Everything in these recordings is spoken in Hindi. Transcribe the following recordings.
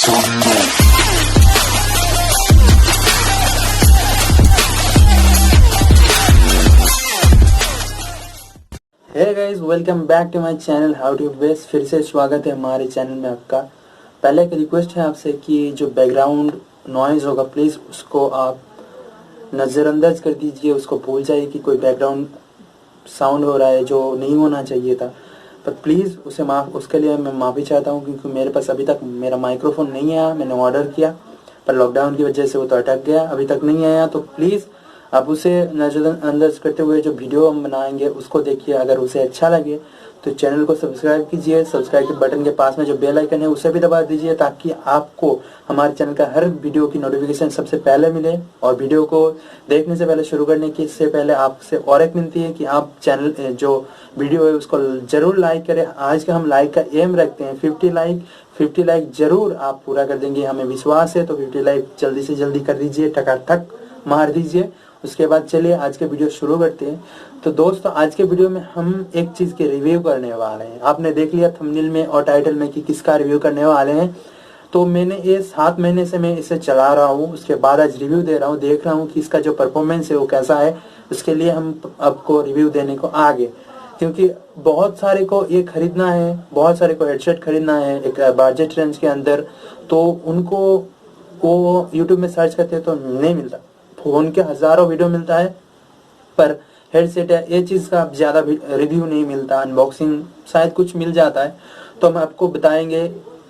Hey guys, welcome back to my channel how to base. फिर से स्वागत है हमारे चैनल में आपका। पहले एक रिक्वेस्ट है आपसे कि जो बैकग्राउंड नॉइज़ होगा प्लीज़ उसको आप नज़रअंदाज कर दीजिए, उसको भूल जाइए कि कोई बैकग्राउंड साउंड हो रहा है जो नहीं होना चाहिए था। पर प्लीज़ उसके लिए मैं माफ़ी चाहता हूँ, क्योंकि मेरे पास अभी तक मेरा माइक्रोफोन नहीं आया। मैंने ऑर्डर किया पर लॉकडाउन की वजह से वो तो अटक गया, अभी तक नहीं आया। तो प्लीज़ आप उसे नज़रअंदाज करते हुए जो वीडियो हम बनाएंगे उसको देखिए। अगर उसे अच्छा लगे तो चैनल को सब्सक्राइब कीजिए। सब्सक्राइब के बटन के पास में जो बेल आइकन है उसे भी दबा दीजिए, ताकि आपको हमारे चैनल का हर वीडियो की नोटिफिकेशन सबसे पहले मिले। और वीडियो को देखने से पहले, शुरू करने की से पहले आपसे और एक विनती है कि आप चैनल जो वीडियो है उसको जरूर लाइक करें। आज का हम लाइक का एम रखते हैं 50 लाइक जरूर आप पूरा कर देंगे, हमें विश्वास है। तो 50 लाइक जल्दी से जल्दी कर दीजिए, ठकाठक मार दीजिए। उसके बाद चलिए आज के वीडियो शुरू करते हैं। तो दोस्तों, आज के वीडियो में हम एक चीज़ के रिव्यू करने वाले हैं। आपने देख लिया थंबनेल में और टाइटल में कि किसका रिव्यू करने वाले हैं। तो मैंने ये 7 महीने से मैं इसे चला रहा हूँ, उसके बाद आज रिव्यू दे रहा हूँ। देख रहा हूँ कि इसका जो परफॉर्मेंस है वो कैसा है। उसके लिए हम आपको रिव्यू देने को आ गए, क्योंकि बहुत सारे को ये खरीदना है, बहुत सारे को हेडसेट खरीदना है एक बजट रेंज के अंदर। तो उनको वो यूट्यूब में सर्च करते हैं तो नहीं मिलता। फोन के हजारों वीडियो मिलता है पर हेडसेट है ये चीज़ का ज़्यादा रिव्यू नहीं मिलता। अनबॉक्सिंग शायद कुछ मिल जाता है। तो हम आपको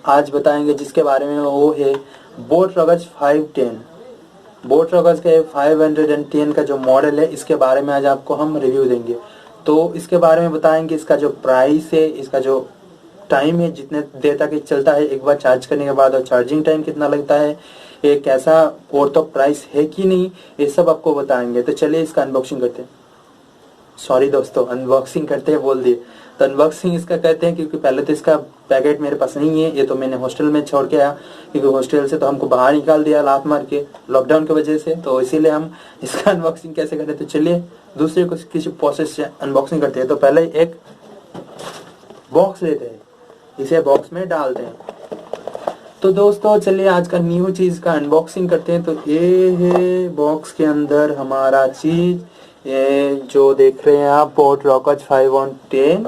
आज बताएंगे जिसके बारे में, वो है बोट रॉगर्स 510। बोट रॉगर्स के 510 का जो मॉडल है, इसके बारे में आज आपको हम रिव्यू देंगे। तो इसके बारे में बताएंगे, इसका जो प्राइस है, इसका जो टाइम है, जितने देर तक ये चलता है एक बार चार्ज करने के बाद, और चार्जिंग टाइम कितना लगता है, ये कैसा और तो प्राइस है कि नहीं, ये सब आपको बताएंगे। तो चलिए इसका अनबॉक्सिंग करते हैं। सॉरी दोस्तों, अनबॉक्सिंग करते हैं बोल दिए। तो अनबॉक्सिंग इसका कहते हैं, क्योंकि पहले तो इसका पैकेट मेरे पास नहीं है। ये तो मैंने हॉस्टल में छोड़ के आया, क्योंकि हॉस्टल से तो हमको बाहर निकाल दिया लात मार के लॉकडाउन की वजह से। तो इसीलिए हम इसका अनबॉक्सिंग कैसे करें। तो चलिए दूसरे को किसी प्रोसेस से अनबॉक्सिंग करते हैं। तो पहले एक बॉक्स लेते हैं, इसे बॉक्स में डालते हैं। तो दोस्तों चलिए आज का न्यू चीज़ का अनबॉक्सिंग करते हैं। तो ये है बॉक्स के अंदर हमारा चीज़, ये जो देख रहे हैं आप, बोट रॉगर्स 510।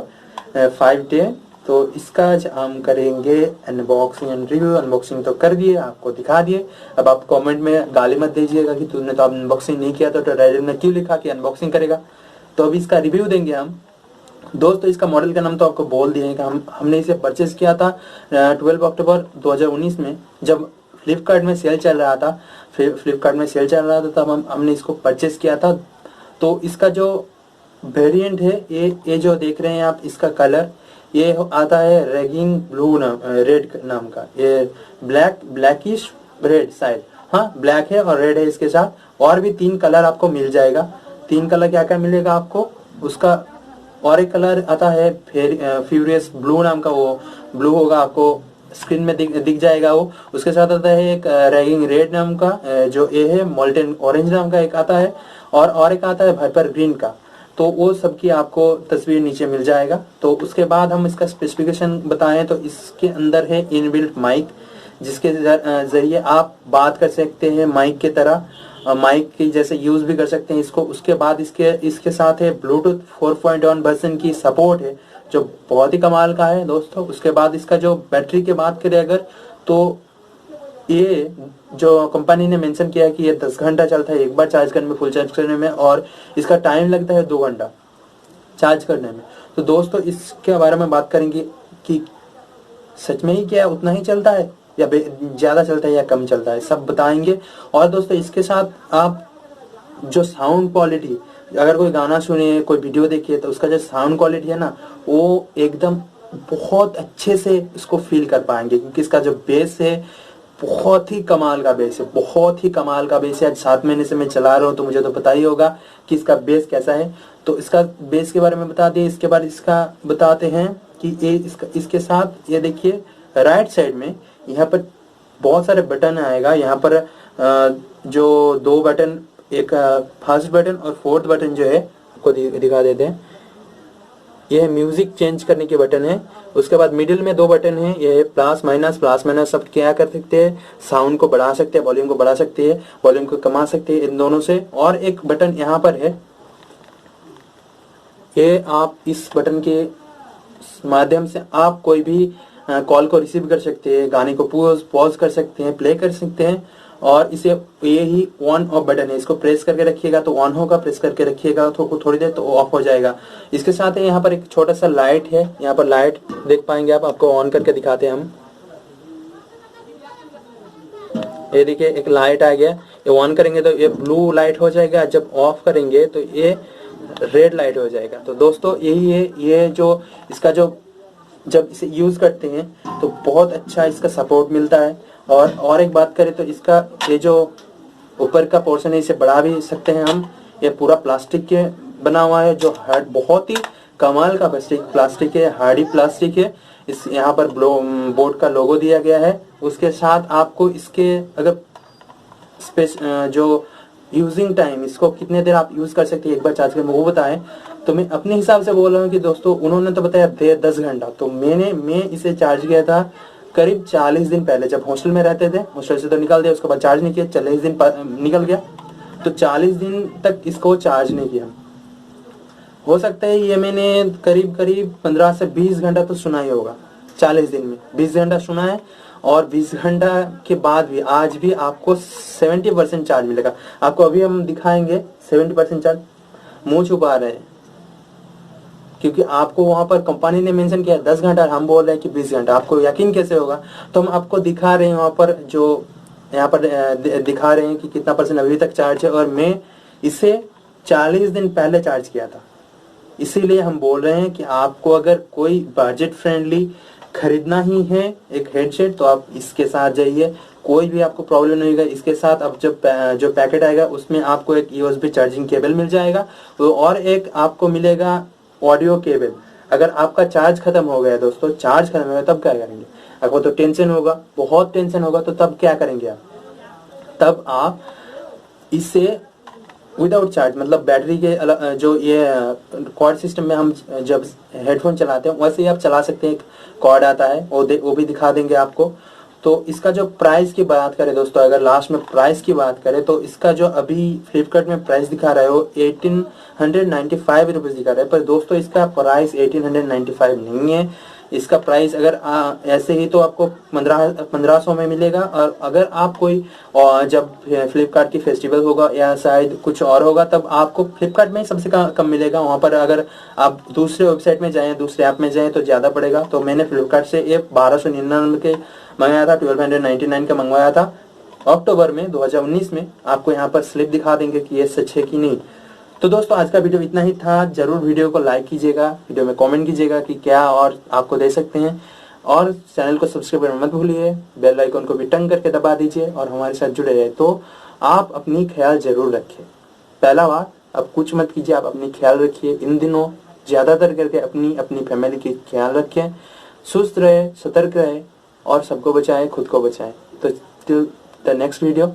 तो इसका आज हम करेंगे अनबॉक्सिंग एंड रिव्यू। अनबॉक्सिंग तो कर दिए, आपको दिखा दिए। अब आप कमेंट में गाली मत दीजिएगा कि तूने तो अनबॉक्सिंग नहीं किया, तो टाइटल में क्यों लिखा कि अनबॉक्सिंग करेगा। तो अभी इसका रिव्यू देंगे हम। दोस्तों इसका मॉडल का नाम तो आपको बोल दिए कि हमने इसे परचेज किया था 12 अक्टूबर 2019 में, जब फ्लिपकार्ट में सेल चल रहा था। तब हमने इसको परचेज किया था। तो इसका जो वेरिएंट है, ये जो देख रहे हैं आप, इसका कलर ये आता है रैगिंग ब्लू रेड नाम का। ये ब्लैकिश रेड शायद, हाँ ब्लैक है और रेड है इसके साथ। और भी 3 कलर आपको मिल जाएगा। 3 कलर क्या क्या मिलेगा आपको, उसका और एक कलर आता है फ्यूरियस ब्लू नाम का। वो ब्लू होगा, आपको स्क्रीन में दिख जाएगा वो। उसके साथ आता है एक रैगिंग रेड नाम का, जो ये है मोल्टन ऑरेंज नाम का एक आता है, और एक आता है वाइपर ग्रीन का। तो वो सबकी आपको तस्वीर नीचे मिल जाएगा। तो उसके बाद हम इसका स्पेसिफिकेशन बताएं तो इसके अंदर है इनबिल्ट माइक, जिसके जरिए आप बात कर सकते हैं माइक की तरह, माइक की जैसे यूज भी कर सकते हैं इसको। उसके बाद इसके साथ है ब्लूटूथ 4.1 वर्जन की सपोर्ट है, जो बहुत ही कमाल का है दोस्तों। उसके बाद इसका जो बैटरी की बात करें अगर, तो ये जो कंपनी ने मेंशन किया है कि ये 10 घंटा चलता है एक बार चार्ज करने में, फुल चार्ज करने में, और इसका टाइम लगता है 2 घंटा चार्ज करने में। तो दोस्तों इसके बारे में बात करेंगे कि सच में ही क्या उतना ही चलता है या ज्यादा चलता है या कम चलता है, सब बताएंगे। और दोस्तों इसके साथ आप जो साउंड क्वालिटी, अगर कोई गाना सुने, कोई वीडियो देखिए, तो उसका जो साउंड क्वालिटी है ना, वो एकदम बहुत अच्छे से इसको फील कर पाएंगे, क्योंकि इसका जो बेस है बहुत ही कमाल का बेस है, बहुत ही कमाल का बेस है। आज 7 महीने से मैं चला रहा हूँ, तो मुझे तो पता ही होगा कि इसका बेस कैसा है। तो इसका बेस के बारे में बता दें। इसके बाद इसका बताते हैं कि ये इसके साथ ये देखिए राइट साइड में यहाँ पर बहुत सारे बटन आएगा। यहाँ पर जो 2 बटन, एक फर्स्ट बटन और 4th बटन जो है आपको दिखा देते हैं। ये म्यूजिक चेंज करने के बटन है। उसके बाद मिडिल में 2 बटन है, ये है प्लस माइनस सब क्या कर सकते हैं, साउंड को बढ़ा सकते हैं, वॉल्यूम को बढ़ा सकते हैं, वॉल्यूम को कमा सकते हैं इन दोनों से। और एक बटन यहाँ पर है, ये आप इस बटन के माध्यम से आप कोई भी कॉल को रिसीव कर सकते हैं, गाने को पॉज कर सकते हैं, प्ले कर सकते हैं। और इसे ये ही ऑन ऑफ बटन है, इसको प्रेस करके रखिएगा तो ऑन होगा, प्रेस करके रखिएगा तो थोड़ी देर तो ऑफ हो जाएगा। इसके साथ यहाँ पर एक छोटा सा लाइट है, यहाँ पर लाइट देख पाएंगे आप, आपको ऑन करके दिखाते हैं हम। ये देखिए एक लाइट आ गया, ये ऑन करेंगे तो ये ब्लू लाइट हो जाएगा, जब ऑफ करेंगे तो ये रेड लाइट हो जाएगा। तो दोस्तों यही है, ये जो इसका जो जब इसे यूज करते हैं तो बहुत अच्छा इसका सपोर्ट मिलता है। और एक बात करें तो इसका ये जो ऊपर का पोर्शन है इसे बढ़ा भी सकते हैं हम। ये पूरा प्लास्टिक के बना हुआ है, जो हार्ड बहुत ही कमाल का प्लास्टिक है, हार्डी प्लास्टिक है। इस यहाँ पर बोर्ड का लोगो दिया गया है। उसके साथ आपको इसके अगर जो यूजिंग टाइम, इसको कितने देर आप यूज कर सकते हैं एक बार चार्ज करके वो बताएं। तो मैं अपने हिसाब से बोल रहा हूँ कि दोस्तों उन्होंने तो बताया 10 घंटा, तो मैं इसे चार्ज किया था करीब 40 दिन पहले, जब हॉस्टल में रहते थे। हॉस्टल से तो निकाल दिया, उसके बाद चार्ज नहीं किया, 40 दिन निकल गया, तो 40 दिन तक इसको चार्ज नहीं किया। हो सकता है ये मैंने करीब 15 से 20 घंटा तो सुना ही होगा। 40 दिन में 20 घंटा सुना है, और 20 घंटा के बाद भी आज भी आपको 70% चार्ज मिलेगा। आपको अभी हम दिखाएंगे 70% चार्ज। मुंह छुपा रहे हैं क्योंकि आपको वहां पर कंपनी ने मेंशन किया 10 घंटा, हम बोल रहे हैं कि 20 घंटा। आपको यकीन कैसे होगा? तो हम आपको दिखा रहे हैं वहां पर, जो यहाँ पर दिखा रहे हैं कि कितना % अभी तक चार्ज है। और मैं इसे 40 दिन पहले चार्ज किया था। इसीलिए हम बोल रहे हैं कि आपको अगर कोई बजट फ्रेंडली खरीदना ही है एक हेडसेट, तो आप इसके साथ जाइए, कोई भी आपको प्रॉब्लम नहीं होगा। इसके साथ अब जब जो पैकेट आएगा उसमें आपको एक USB चार्जिंग केबल मिल जाएगा, और एक आपको मिलेगा ऑडियो केबल। अगर आपका चार्ज खत्म हो गया दोस्तों, चार्ज खत्म हो गया तब क्या करेंगे? आपको तो टेंशन होगा, बहुत टेंशन होगा। तो तब क्या करेंगे आप? तब आप इसे विदाउट चार्ज, मतलब बैटरी के जो ये कॉर्ड सिस्टम में हम जब हेडफोन चलाते हैं वैसे ही आप चला सकते हैं। एक कॉर्ड आता है, वो भी दिखा देंगे आपको। तो इसका जो प्राइस की बात करें दोस्तों, अगर लास्ट में प्राइस की बात करें तो इसका जो अभी फ्लिपकार्ट में प्राइस दिखा रहा है वो 1895 रुपीज दिखा रहा है। पर दोस्तों इसका प्राइस 1895 नहीं है। इसका प्राइस अगर ऐसे ही तो आपको 1500 में मिलेगा। और अगर आप कोई जब फ्लिपकार्ट की फेस्टिवल होगा या शायद कुछ और होगा, तब आपको फ्लिपकार्ट में सबसे कम मिलेगा। वहां पर अगर आप दूसरे वेबसाइट में जाएं, दूसरे ऐप में जाएं तो ज्यादा पड़ेगा। तो मैंने फ्लिपकार्ट से ये 1299 के मंगाया था, 1299 का मंगवाया था अक्टूबर में 2019 में। आपको यहाँ पर स्लिप दिखा देंगे कि ये सच है कि नहीं। तो दोस्तों आज का वीडियो इतना ही था। जरूर वीडियो को लाइक कीजिएगा, वीडियो में कमेंट कीजिएगा कि क्या और आपको दे सकते हैं, और चैनल को सब्सक्राइब करना मत भूलिए। बेल आइकन को भी टंग करके दबा दीजिए और हमारे साथ जुड़े रहे। तो आप अपनी ख्याल जरूर रखें। पहला बात, अब कुछ मत कीजिए, आप अपनी ख्याल रखिए। इन दिनों ज्यादातर करके अपनी फैमिली की ख्याल रखें। सुस्त रहे, सतर्क रहे और सबको बचाएं, खुद को बचाएं। तो टिल द नेक्स्ट वीडियो,